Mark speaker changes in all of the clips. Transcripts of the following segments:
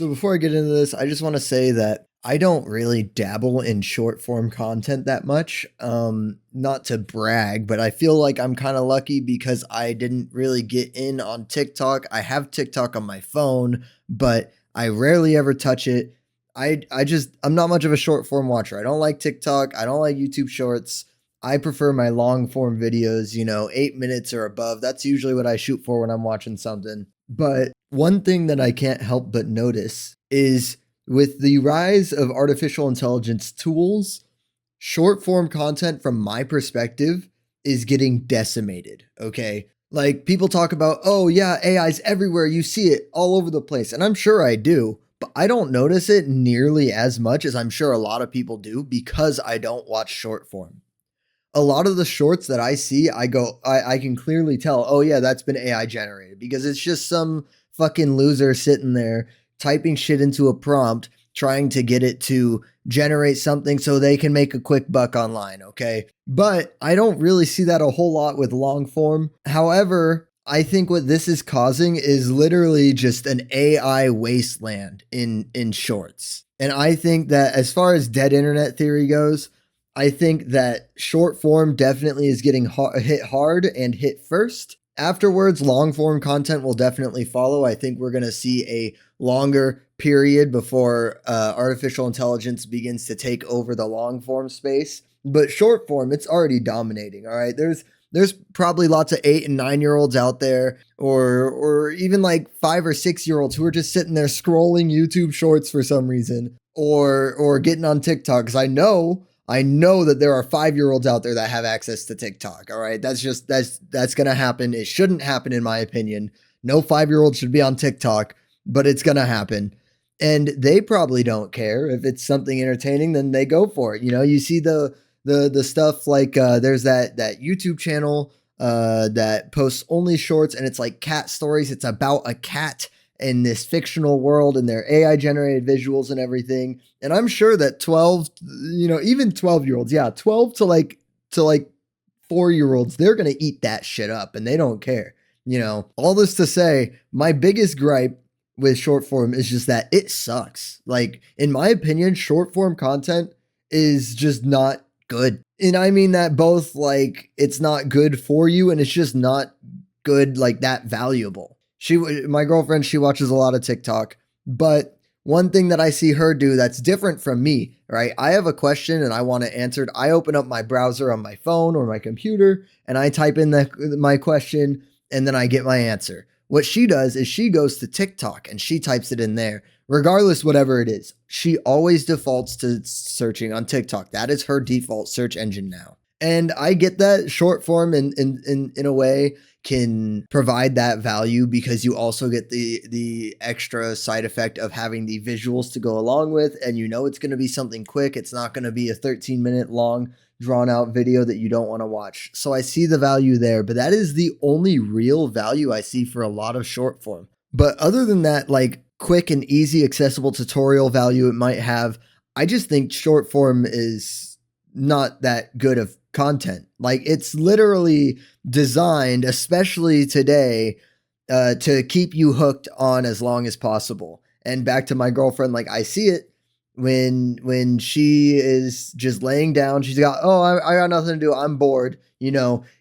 Speaker 1: So before I get into this, I just want to say that I don't really dabble in short form content that much. Not to brag, but I feel like I'm kind of lucky because I didn't really get in on TikTok. I have TikTok on my phone, but I rarely ever touch it. I'm not much of a short form watcher. I don't like TikTok. I don't like YouTube shorts. I prefer my long form videos, 8 minutes or above. That's usually what I shoot for when I'm watching something. But one thing that I can't help but notice is with the rise of artificial intelligence tools, short form content from my perspective is getting decimated. Okay. Like people talk about, oh, yeah, AI's everywhere. You see it all over the place. And I'm sure I do, but I don't notice it nearly as much as I'm sure a lot of people do because I don't watch short form. A lot of the shorts that I see, I can clearly tell, oh yeah, that's been AI generated because it's just some fucking loser sitting there typing shit into a prompt, trying to get it to generate something so they can make a quick buck online. Okay. But I don't really see that a whole lot with long form. However, I think what this is causing is literally just an AI wasteland in shorts. And I think that as far as dead internet theory goes, I think that short form definitely is getting hit hard and hit first. Afterwards, long form content will definitely follow. I think we're going to see a longer period before artificial intelligence begins to take over the long form space. But short form, it's already dominating. All right, there's probably lots of 8 and 9 year olds out there, or even like 5 or 6 year olds who are just sitting there scrolling YouTube Shorts for some reason, or getting on TikTok. Because I know that there are 5 year olds out there that have access to TikTok. All right. That's going to happen. It shouldn't happen, in my opinion. No 5 year old should be on TikTok, but it's going to happen. And they probably don't care if it's something entertaining, then they go for it. You see the stuff like there's that YouTube channel that posts only shorts and it's like cat stories. It's about a cat in this fictional world and their AI generated visuals and everything. And I'm sure that 12, even 12 year olds, yeah, 12 to like 4 year olds, they're going to eat that shit up and they don't care. All this to say, my biggest gripe with short form is just that it sucks. Like, in my opinion, short form content is just not good. And I mean that both like it's not good for you and it's just not good, like that valuable. My girlfriend, she watches a lot of TikTok, but one thing that I see her do that's different from me, right? I have a question and I want it answered. I open up my browser on my phone or my computer and I type in my question and then I get my answer. What she does is she goes to TikTok and she types it in there, regardless, whatever it is. She always defaults to searching on TikTok. That is her default search engine now. And I get that short form in a way can provide that value because you also get the extra side effect of having the visuals to go along with, and it's going to be something quick. It's not going to be a 13-minute long drawn out video that you don't want to watch. So I see the value there, but that is the only real value I see for a lot of short form. But other than that, like quick and easy accessible tutorial value it might have, I just think short form is not that good of content. Like it's literally designed, especially today, to keep you hooked on as long as possible. And back to my girlfriend, like I see it when she is just laying down. She's got, oh, I got nothing to do. I'm bored.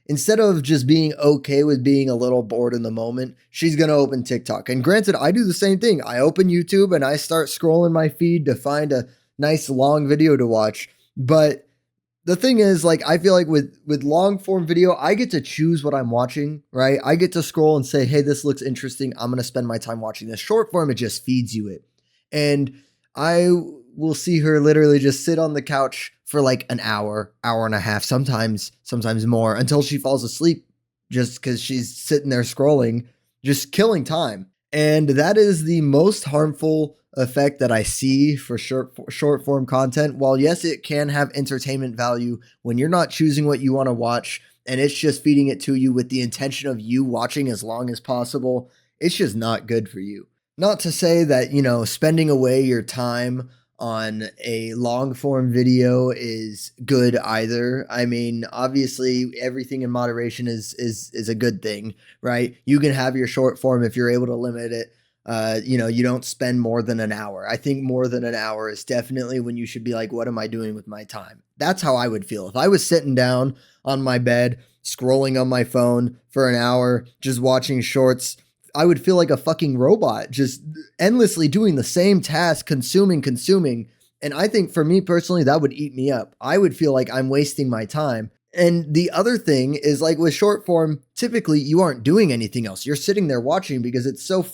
Speaker 1: Instead of just being okay with being a little bored in the moment, she's going to open TikTok. And granted, I do the same thing. I open YouTube and I start scrolling my feed to find a nice long video to watch. But the thing is, like, I feel like with long form video, I get to choose what I'm watching, right? I get to scroll and say, hey, this looks interesting. I'm going to spend my time watching this. Short form, it just feeds you it. And I will see her literally just sit on the couch for like an hour, hour and a half, sometimes more, until she falls asleep just because she's sitting there scrolling, just killing time. And that is the most harmful effect that I see for short form content. While yes, it can have entertainment value when you're not choosing what you want to watch and it's just feeding it to you with the intention of you watching as long as possible, it's just not good for you. Not to say that, spending away your time on a long form video is good either. I mean, obviously everything in moderation is a good thing, right? You can have your short form if you're able to limit it. You don't spend more than an hour. I think more than an hour is definitely when you should be like, what am I doing with my time? That's how I would feel. If I was sitting down on my bed, scrolling on my phone for an hour, just watching shorts, I would feel like a fucking robot, just endlessly doing the same task, consuming. And I think for me personally, that would eat me up. I would feel like I'm wasting my time. And the other thing is like with short form, typically you aren't doing anything else. You're sitting there watching because it's so,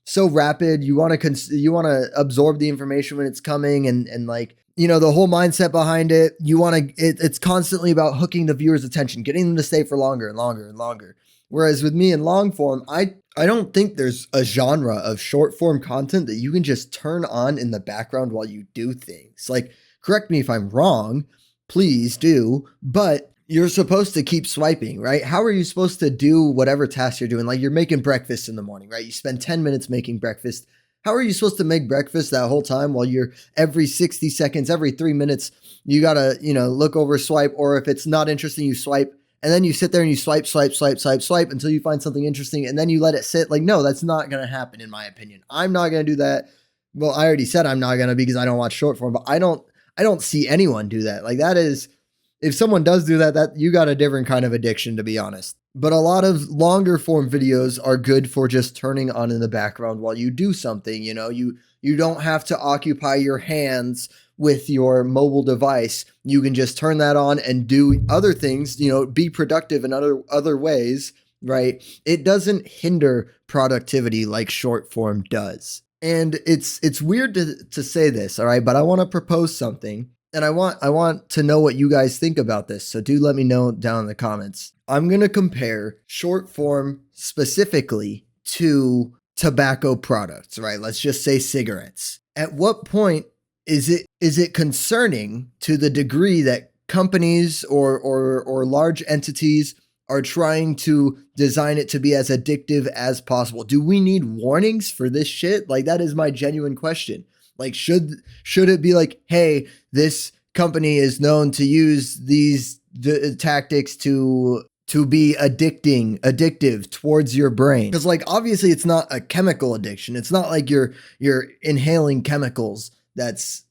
Speaker 1: so rapid. You want to you want to absorb the information when it's coming and like, the whole mindset behind it. You want to it's constantly about hooking the viewer's attention, getting them to stay for longer and longer and longer. Whereas with me in long form, I don't think there's a genre of short form content that you can just turn on in the background while you do things. Like, correct me if I'm wrong, please do, but you're supposed to keep swiping, right? How are you supposed to do whatever task you're doing? Like you're making breakfast in the morning, right? You spend 10 minutes making breakfast. How are you supposed to make breakfast that whole time while you're every 60 seconds, every 3 minutes, you gotta, look over, swipe, or if it's not interesting, you swipe. And then you sit there and you swipe until you find something interesting and then you let it sit. Like, no, that's not going to happen in my opinion. I'm not going to do that. Well, I already said I'm not going to because I don't watch short form, but I don't see anyone do that. Like that is, if someone does do that, you got a different kind of addiction, to be honest. But a lot of longer form videos are good for just turning on in the background while you do something. You don't have to occupy your hands with your mobile device. You can just turn that on and do other things, be productive in other ways, right? It doesn't hinder productivity like short form does. And it's weird to say this, all right, but I want to propose something. And I want to know what you guys think about this. So do let me know down in the comments. I'm going to compare short form specifically to tobacco products, right? Let's just say cigarettes. At what point is it concerning to the degree that companies or large entities are trying to design it to be as addictive as possible? Do we need warnings for this shit? Like that is my genuine question. Like should it be like, hey, this company is known to use these tactics to be addictive towards your brain? Because like obviously it's not a chemical addiction. It's not like you're inhaling chemicals that's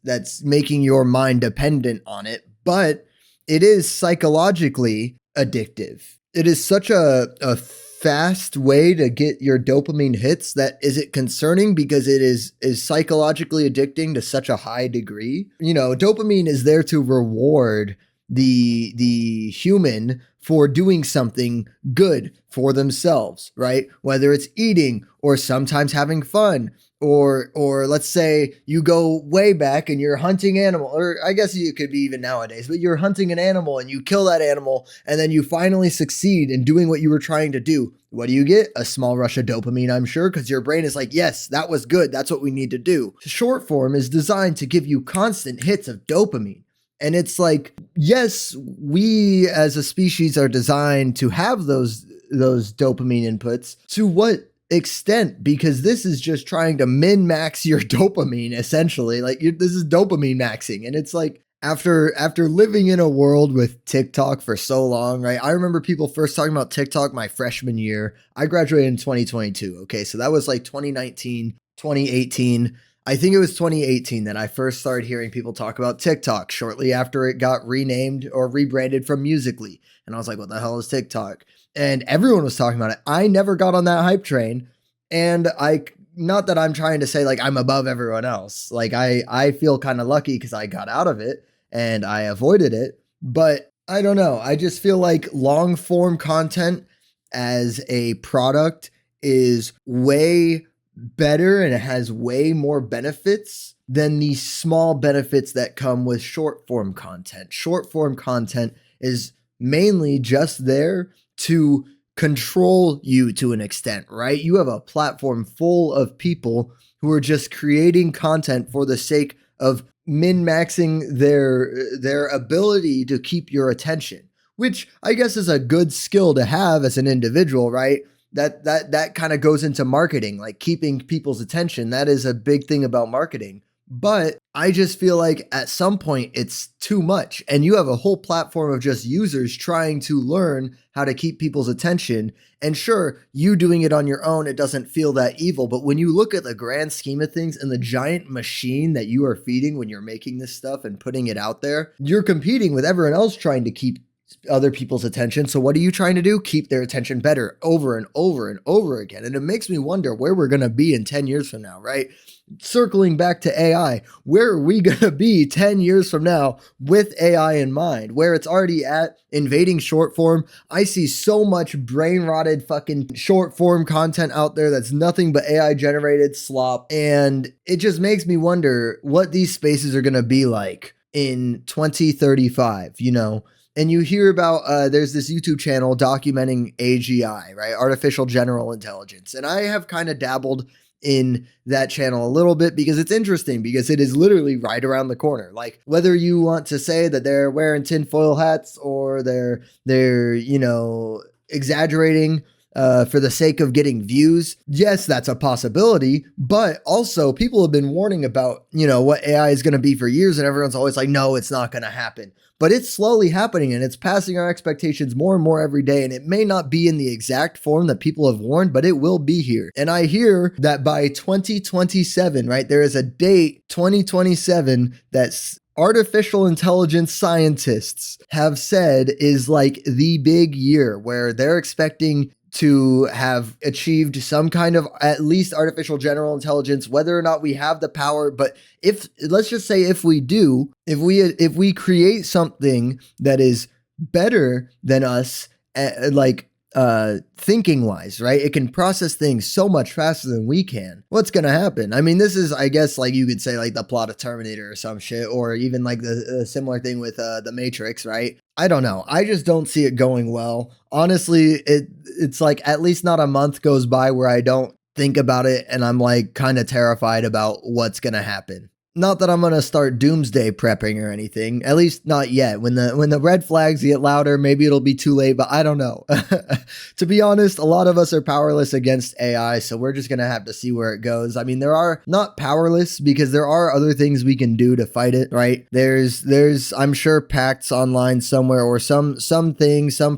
Speaker 1: making your mind dependent on it, but it is psychologically addictive. It is such a fast way to get your dopamine hits that is it concerning because it is psychologically addicting to such a high degree. Dopamine is there to reward the human for doing something good for themselves, right? Whether it's eating or sometimes having fun, or let's say you go way back and you're hunting animal, or I guess you could be even nowadays, but you're hunting an animal and you kill that animal and then you finally succeed in doing what you were trying to do. What do you get? A small rush of dopamine, I'm sure, because your brain is like, yes, that was good. That's what we need to do. Short form is designed to give you constant hits of dopamine. And it's like, yes, we as a species are designed to have those dopamine inputs. To what extent? Because this is just trying to min-max your dopamine, essentially. Like this is dopamine maxing. And it's like, after living in a world with TikTok for so long, right? I remember people first talking about TikTok my freshman year. I graduated in 2022. Okay, so that was like 2019, 2018. I think it was 2018 that I first started hearing people talk about TikTok shortly after it got renamed or rebranded from Musical.ly. And I was like, what the hell is TikTok? And everyone was talking about it. I never got on that hype train. And not that I'm trying to say like I'm above everyone else. Like I feel kind of lucky because I got out of it and I avoided it. But I don't know. I just feel like long form content as a product is way better and it has way more benefits than the small benefits that come with short form content. Short form content is mainly just there to control you to an extent, right? You have a platform full of people who are just creating content for the sake of min-maxing their ability to keep your attention, which I guess is a good skill to have as an individual, right? That kind of goes into marketing, like keeping people's attention. That is a big thing about marketing. But I just feel like at some point it's too much. And you have a whole platform of just users trying to learn how to keep people's attention. And sure, you doing it on your own, it doesn't feel that evil. But when you look at the grand scheme of things and the giant machine that you are feeding when you're making this stuff and putting it out there, you're competing with everyone else trying to keep other people's attention. So what are you trying to do? Keep their attention better over and over and over again. And it makes me wonder where we're going to be in 10 years from now, right? Circling back to AI, where are we going to be 10 years from now with AI in mind? Where it's already at invading short form. I see so much brain rotted fucking short form content out there that's nothing but AI generated slop. And it just makes me wonder what these spaces are going to be like in 2035, you know? And you hear about there's this YouTube channel documenting AGI, right? Artificial General Intelligence. And I have kind of dabbled in that channel a little bit because it's interesting because it is literally right around the corner. Like whether you want to say that they're wearing tinfoil hats or they're exaggerating for the sake of getting views. Yes, that's a possibility, but also people have been warning about, what AI is going to be for years and everyone's always like, no, it's not going to happen. But it's slowly happening and it's passing our expectations more and more every day. And it may not be in the exact form that people have warned, but it will be here. And I hear that by 2027, right, there is a date, 2027, that's artificial intelligence scientists have said is like the big year where they're expecting to have achieved some kind of at least artificial general intelligence, whether or not we have the power. But if let's just say if we do, if we create something that is better than us, thinking wise, right? It can process things so much faster than we can. What's going to happen? I mean, this is, I guess, like you could say like the plot of Terminator or some shit, or even like the similar thing with the Matrix, right? I don't know. I just don't see it going well. Honestly, it's like at least not a month goes by where I don't think about it and I'm like kind of terrified about what's going to happen. Not that I'm going to start doomsday prepping or anything, at least not yet. When the red flags get louder, maybe it'll be too late, but I don't know. To be honest, a lot of us are powerless against AI, so we're just going to have to see where it goes. I mean, there are not powerless because there are other things we can do to fight it, right? There's I'm sure pacts online somewhere or some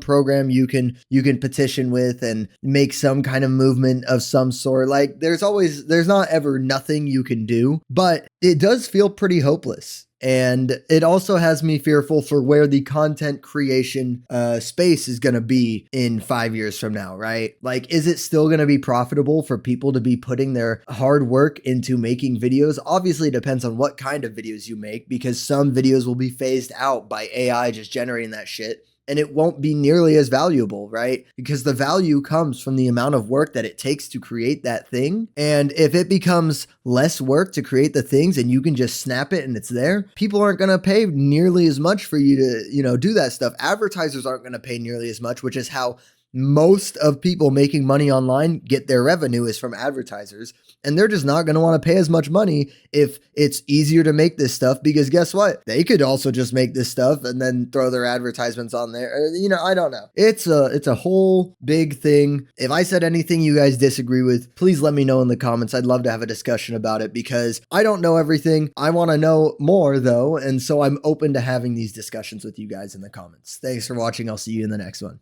Speaker 1: program you can petition with and make some kind of movement of some sort. Like there's not ever nothing you can do, but it does feel pretty hopeless. And it also has me fearful for where the content creation space is going to be in 5 years from now, right? Like, is it still going to be profitable for people to be putting their hard work into making videos? Obviously, it depends on what kind of videos you make, because some videos will be phased out by AI just generating that shit. And it won't be nearly as valuable, right? Because the value comes from the amount of work that it takes to create that thing. And if it becomes less work to create the things and you can just snap it and it's there, people aren't going to pay nearly as much for you to, do that stuff. Advertisers aren't going to pay nearly as much, which is how most of people making money online get their revenue is from advertisers. And they're just not going to want to pay as much money if it's easier to make this stuff, because guess what? They could also just make this stuff and then throw their advertisements on there. I don't know. It's a whole big thing. If I said anything you guys disagree with, please let me know in the comments. I'd love to have a discussion about it because I don't know everything. I want to know more though. And so I'm open to having these discussions with you guys in the comments. Thanks for watching. I'll see you in the next one.